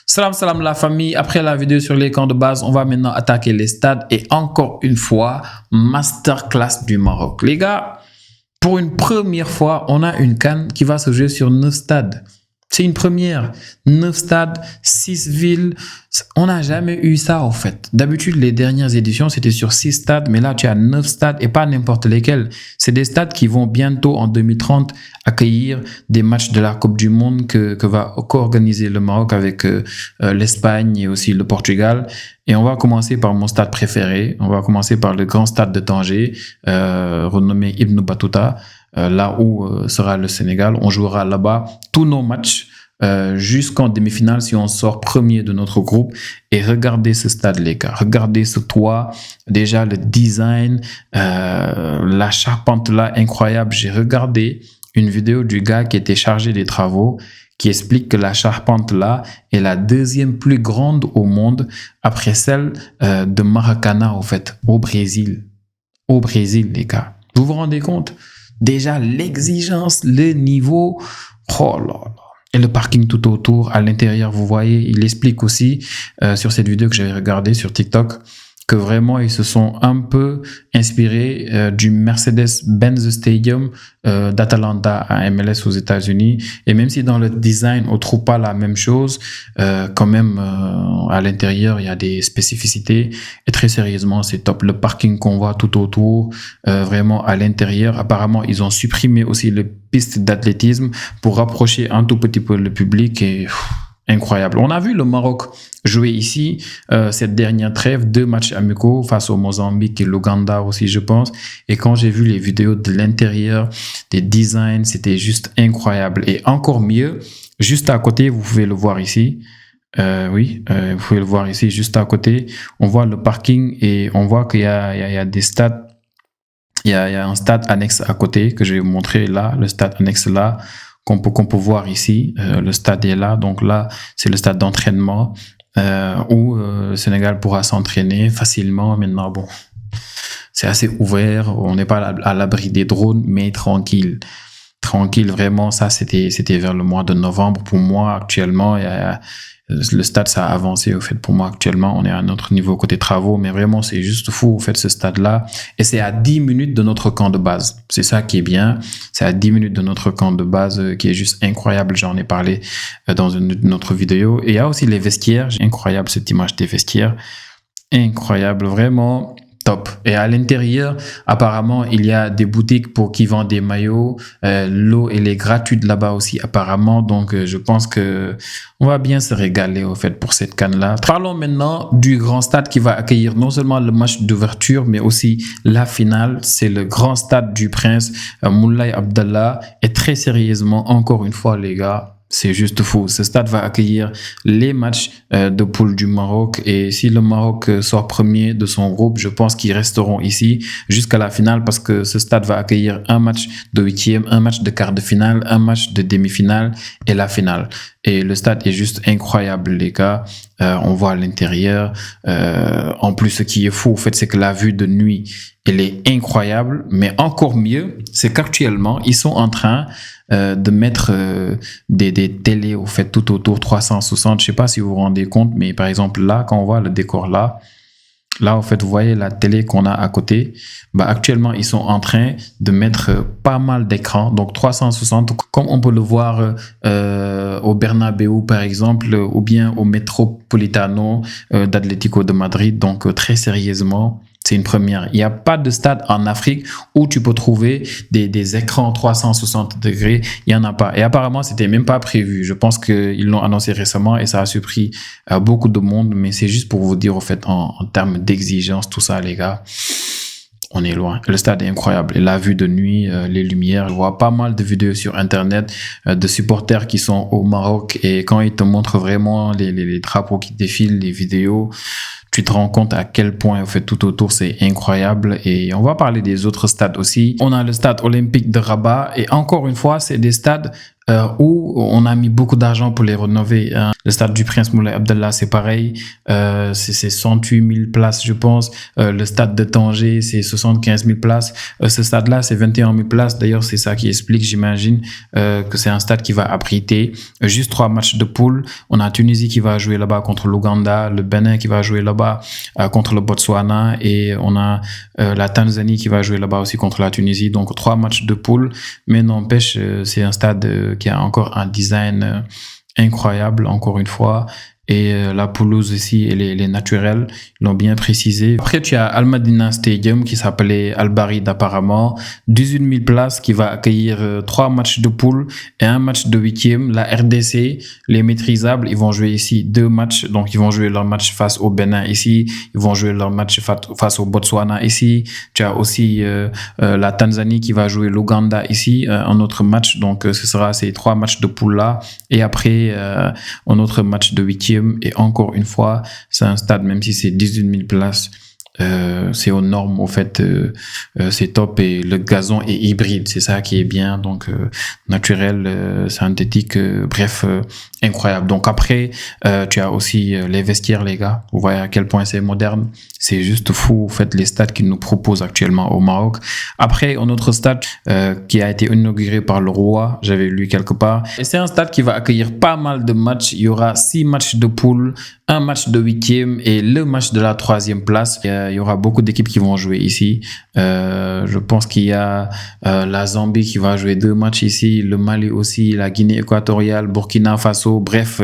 Salam la famille, après la vidéo sur les camps de base, on va maintenant attaquer les stades et encore une fois, masterclass du Maroc. Les gars, pour une première fois, on a une CAN qui va se jouer sur 9 stades. C'est une première. 9 stades, 6 villes. On n'a jamais eu ça, en fait. D'habitude, les dernières éditions, c'était sur 6 stades, mais là, tu as 9 stades et pas n'importe lesquels. C'est des stades qui vont bientôt, en 2030, accueillir des matchs de la Coupe du Monde que va co-organiser le Maroc avec l'Espagne et aussi le Portugal. Et on va commencer par mon stade préféré. On va commencer par le grand stade de Tanger, renommé Ibn Battuta. Là où sera le Sénégal. On jouera là-bas tous nos matchs jusqu'en demi-finale si on sort premier de notre groupe. Et regardez ce stade, les gars. Regardez ce toit. Déjà, le design, la charpente là, incroyable. J'ai regardé une vidéo du gars qui était chargé des travaux qui explique que la charpente là est la deuxième plus grande au monde après celle de Maracana, en fait, au Brésil. Au Brésil, les gars. Vous vous rendez compte? Déjà, l'exigence, le niveau, oh là là. Et le parking tout autour, à l'intérieur, vous voyez, il explique aussi sur cette vidéo que j'avais regardée sur TikTok que vraiment, ils se sont un peu inspirés du Mercedes-Benz Stadium d'Atalanta à MLS aux États-Unis. Et même si dans le design, on trouve pas la même chose, quand même, à l'intérieur, il y a des spécificités. Et très sérieusement, c'est top. Le parking qu'on voit tout autour, vraiment à l'intérieur. Apparemment, ils ont supprimé aussi les pistes d'athlétisme pour rapprocher un tout petit peu le public et... incroyable. On a vu le Maroc jouer ici cette dernière trêve, 2 matchs amicaux face au Mozambique et l'Ouganda aussi, je pense. Et quand j'ai vu les vidéos de l'intérieur, des designs, c'était juste incroyable. Et encore mieux, juste à côté, vous pouvez le voir ici. Vous pouvez le voir ici, juste à côté. On voit le parking et on voit qu'il y a des stades. Il y a un stade annexe à côté que je vais vous montrer là, le stade annexe là. Qu'on peut voir ici, le stade est là, donc là c'est le stade d'entraînement où le Sénégal pourra s'entraîner facilement. Maintenant bon, c'est assez ouvert, on n'est pas à l'abri des drones, mais tranquille vraiment. Ça c'était vers le mois de novembre. Pour moi actuellement, le stade ça a avancé au fait. Pour moi actuellement, on est à un autre niveau côté travaux, mais vraiment c'est juste fou au fait ce stade là, et c'est à 10 minutes de notre camp de base. C'est ça qui est bien, c'est à 10 minutes de notre camp de base qui est juste incroyable. J'en ai parlé dans une autre vidéo. Et il y a aussi les vestiaires, incroyable cette image des vestiaires, incroyable vraiment. Top. Et à l'intérieur, apparemment, il y a des boutiques pour qui vendent des maillots. L'eau, elle est gratuite là-bas aussi, apparemment. Donc, je pense que on va bien se régaler, au fait, pour cette CAN-là. Parlons maintenant du grand stade qui va accueillir non seulement le match d'ouverture, mais aussi la finale. C'est le grand stade du Prince Moulay Abdallah. Et très sérieusement, encore une fois, les gars, c'est juste fou. Ce stade va accueillir les matchs de poule du Maroc. Et si le Maroc sort premier de son groupe, je pense qu'ils resteront ici jusqu'à la finale parce que ce stade va accueillir un match de 8e, un match de quart de finale, un match de demi-finale et la finale. Et le stade est juste incroyable, les gars. On voit à l'intérieur. En plus, ce qui est fou, en fait, c'est que la vue de nuit, elle est incroyable. Mais encore mieux, c'est qu'actuellement, ils sont en train de mettre des télés, au fait, tout autour 360. Je sais pas si vous vous rendez compte, mais par exemple, là, quand on voit le décor là, en fait, vous voyez la télé qu'on a à côté. Bah, actuellement, ils sont en train de mettre pas mal d'écrans, donc 360, comme on peut le voir au Bernabéu, par exemple, ou bien au Metropolitano d'Atlético de Madrid. Donc, très sérieusement, c'est une première. Il n'y a pas de stade en Afrique où tu peux trouver des écrans 360 degrés. Il n'y en a pas. Et apparemment, c'était même pas prévu. Je pense qu'ils l'ont annoncé récemment et ça a surpris beaucoup de monde. Mais c'est juste pour vous dire, en fait, en termes d'exigence, tout ça, les gars, on est loin. Le stade est incroyable. Et la vue de nuit, les lumières. Je vois pas mal de vidéos sur Internet de supporters qui sont au Maroc. Et quand ils te montrent vraiment les drapeaux qui défilent, les vidéos, tu te rends compte à quel point, en fait, tout autour, c'est incroyable. Et on va parler des autres stades aussi. On a le stade olympique de Rabat. Et encore une fois, c'est des stades où on a mis beaucoup d'argent pour les rénover. Hein. Le stade du Prince Moulay Abdallah, c'est pareil. C'est 108 000 places, je pense. Le stade de Tanger, c'est 75 000 places. Ce stade-là, c'est 21 000 places. D'ailleurs, c'est ça qui explique, j'imagine, que c'est un stade qui va abriter juste 3 matchs de poule. On a Tunisie qui va jouer là-bas contre l'Ouganda, le Bénin qui va jouer là-bas contre le Botswana, et on a la Tanzanie qui va jouer là-bas aussi contre la Tunisie. Donc 3 matchs de poule, mais n'empêche, c'est un stade qui a encore un design incroyable, encore une fois. Et la pelouse ici, elle est naturelle, ils l'ont bien précisé. Après, tu as Al Madina Stadium qui s'appelait Al Barid apparemment, 18 000 places, qui va accueillir 3 matchs de poule et un match de huitième. La RDC, les maîtrisables, ils vont jouer ici 2 matchs, donc ils vont jouer leur match face au Bénin ici, ils vont jouer leur match face au Botswana ici. Tu as aussi la Tanzanie qui va jouer l'Ouganda ici, un autre match, donc ce sera ces 3 matchs de poule là, et après un autre match de huitième. Et encore une fois, c'est un stade, même si c'est 18 000 places, c'est aux normes, au fait, c'est top, et le gazon est hybride, c'est ça qui est bien, donc naturel, synthétique, bref, incroyable. Donc après, tu as aussi les vestiaires, les gars, vous voyez à quel point c'est moderne, c'est juste fou, en fait, les stades qu'ils nous proposent actuellement au Maroc. Après, un autre stade qui a été inauguré par le roi, j'avais lu quelque part, et c'est un stade qui va accueillir pas mal de matchs. Il y aura 6 matchs de poule, un match de huitième et le match de la 3e place. Il y aura beaucoup d'équipes qui vont jouer ici. Je pense qu'il y a la Zambie qui va jouer 2 matchs ici, le Mali aussi, la Guinée équatoriale, Burkina Faso. Bref,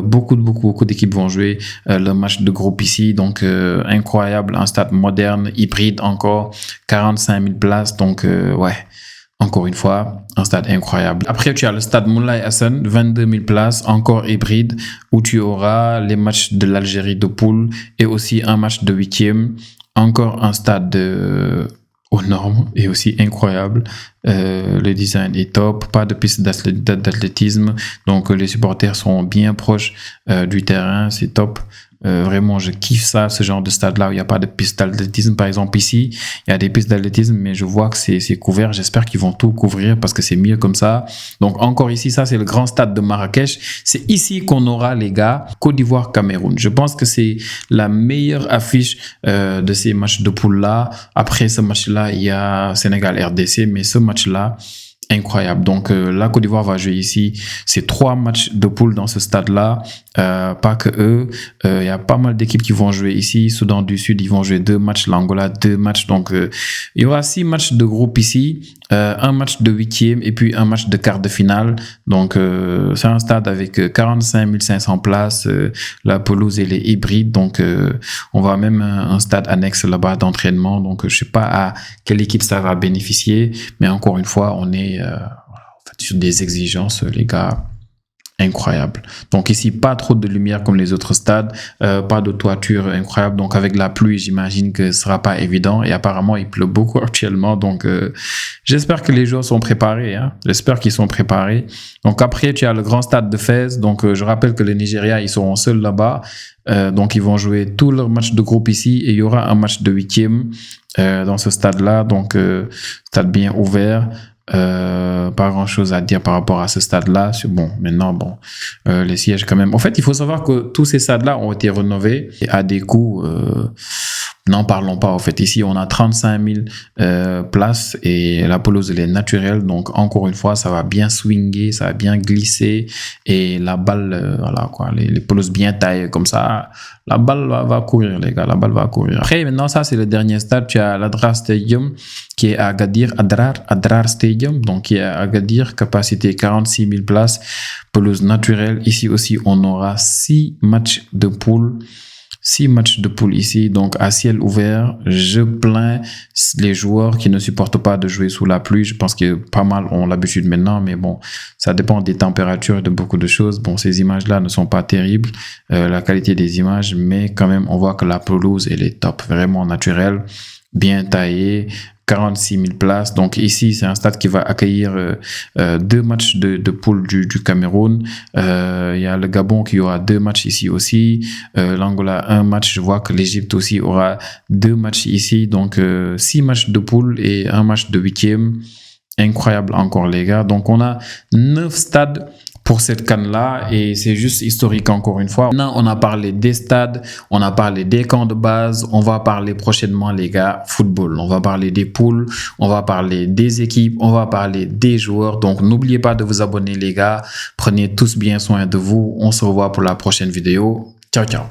beaucoup d'équipes vont jouer le match de groupe ici. Donc incroyable, un stade moderne, hybride encore, 45 000 places. Donc ouais. Encore une fois, un stade incroyable. Après, tu as le stade Moulay Hassan, 22 000 places, encore hybride, où tu auras les matchs de l'Algérie de poule et aussi un match de huitième. Encore un stade aux normes et aussi incroyable. Le design est top, pas de piste d'athlétisme, donc les supporters sont bien proches du terrain, c'est top. Vraiment, je kiffe ça, ce genre de stade-là où il n'y a pas de piste d'athlétisme. Par exemple, ici, il y a des pistes d'athlétisme, mais je vois que c'est couvert. J'espère qu'ils vont tout couvrir parce que c'est mieux comme ça. Donc, encore ici, ça, c'est le grand stade de Marrakech. C'est ici qu'on aura, les gars, Côte d'Ivoire-Cameroun. Je pense que c'est la meilleure affiche de ces matchs de poule-là. Après ce match-là, il y a Sénégal-RDC, mais ce match-là, incroyable. Donc la Côte d'Ivoire va jouer ici. C'est 3 matchs de poule dans ce stade-là. Pas que eux. Il y a pas mal d'équipes qui vont jouer ici. Soudan du Sud, ils vont jouer 2 matchs. L'Angola, 2 matchs. Donc il y aura 6 matchs de groupe ici. Un match de huitième et puis un match de quart de finale. Donc c'est un stade avec 45 500 places. La pelouse, elle est hybride. Donc on va même un stade annexe là-bas d'entraînement. Donc je sais pas à quelle équipe ça va bénéficier. Mais encore une fois, on est sur des exigences, les gars, incroyables. Donc ici, pas trop de lumière comme les autres stades, pas de toiture incroyable. Donc avec la pluie, j'imagine que ce sera pas évident. Et apparemment, il pleut beaucoup actuellement. Donc j'espère que les joueurs sont préparés. Hein. J'espère qu'ils sont préparés. Donc après, tu as le grand stade de Fès. Donc je rappelle que le Nigeria, ils seront seuls là-bas. Donc ils vont jouer tous leurs matchs de groupe ici et il y aura un match de huitième dans ce stade-là. Donc stade bien ouvert. Pas grand chose à dire par rapport à ce stade-là. Bon, maintenant, bon, les sièges quand même. En fait, il faut savoir que tous ces stades-là ont été rénovés à des coûts. N'en parlons pas. En fait, ici, on a 35 000 places et la pelouse elle est naturelle. Donc, encore une fois, ça va bien swinguer, ça va bien glisser et la balle, voilà quoi, les pelouses bien taillées comme ça. La balle va courir, les gars. La balle va courir. Après, maintenant, ça, c'est le dernier stade. Tu as l'Adrar Stadium qui est à Agadir. Adrar Stadium, donc qui est à Agadir. Capacité 46 000 places. Pelouse naturelle. Ici aussi, on aura 6 matchs de poule. 6 matchs de poule ici, donc à ciel ouvert. Je plains les joueurs qui ne supportent pas de jouer sous la pluie. Je pense que pas mal ont l'habitude maintenant, mais bon, ça dépend des températures et de beaucoup de choses. Bon, ces images-là ne sont pas terribles, la qualité des images, mais quand même, on voit que la pelouse, elle est top, vraiment naturelle, bien taillée. 46 000 places. Donc ici, c'est un stade qui va accueillir 2 matchs de poule du Cameroun. Il y a le Gabon qui aura 2 matchs ici aussi. L'Angola, 1 match. Je vois que l'Égypte aussi aura 2 matchs ici. Donc 6 matchs de poule et 1 match de huitième. Incroyable encore, les gars. Donc, on a 9 stades pour cette CAN-là et c'est juste historique encore une fois. Maintenant, on a parlé des stades, on a parlé des camps de base, on va parler prochainement, les gars, football. On va parler des poules, on va parler des équipes, on va parler des joueurs. Donc, n'oubliez pas de vous abonner, les gars. Prenez tous bien soin de vous. On se revoit pour la prochaine vidéo. Ciao, ciao.